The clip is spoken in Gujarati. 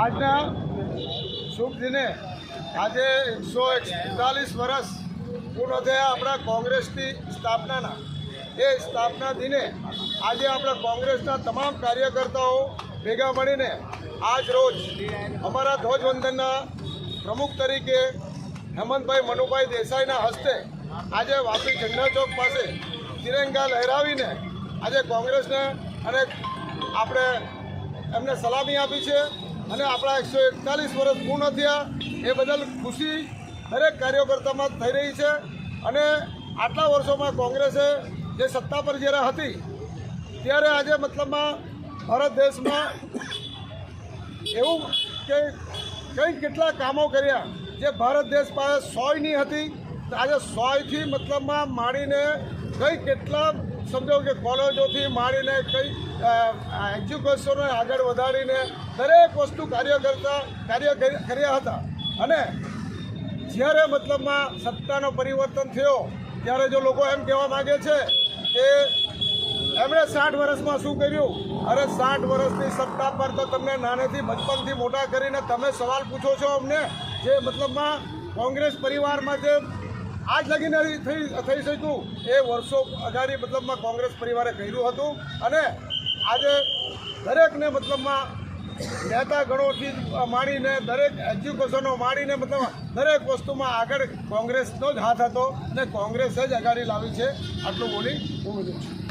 આજના શુભ દિને આજે 141 વર્ષ પૂર્ણ થયા આપણા કોંગ્રેસની સ્થાપનાના। એ સ્થાપના દિને આજે આપણા કોંગ્રેસના તમામ કાર્યકર્તાઓ ભેગા મળીને આજ રોજ અમારા ધ્વજવંદનના પ્રમુખ તરીકે હેમંતભાઈ મનુભાઈ દેસાઈના હસ્તે આજે વાપી ઝંડા ચોક પાસે તિરંગા લહેરાવીને આજે કોંગ્રેસને અને આપણે એમને સલામી આપી છે અને આપણા 141 વર્ષ પૂર્ણ થયા એ બદલ ખુશી દરેક કાર્યકર્તામાં થઈ રહી છે। અને આટલા વર્ષોમાં કોંગ્રેસે જે સત્તા પર જ્યારે હતી ત્યારે આજે મતલબમાં ભારત દેશમાં એવું કે કંઈ કેટલા કામો કર્યા જે ભારત દેશ પાસે 100 નહીં હતી, આજે 100થી મતલબમાં માંડીને કંઈ કેટલા સમજો કે કોલેજોથી માંડીને કંઈ એજ્યુકેશનને આગળ વધારીને દરેક વસ્તુ કાર્ય કર્યા હતા। અને જ્યારે મતલબમાં સત્તાનો પરિવર્તન થયો ત્યારે જો લોકો એમ કહેવા માગે છે કે એમણે 60 વર્ષમાં શું કર્યું, અરે 60 વર્ષની સત્તા પર તો તમને નાનેથી બચપનથી મોટા કરીને તમે સવાલ પૂછો છો અમને, જે મતલબમાં કોંગ્રેસ પરિવારમાં જે આજ લગીને થઈ શક્યું એ વર્ષો અગાડી મતલબમાં કોંગ્રેસ પરિવારે કર્યું હતું। અને આજે દરેકને મતલબમાં નેતા ગણોથી માંડીને દરેક એજ્યુકેશનો માંડીને મતલબ દરેક વસ્તુમાં આગળ કોંગ્રેસનો જ હાથ હતો અને કોંગ્રેસ જ આગળ લાવી છે। આટલું બોલી હું બોલું છું।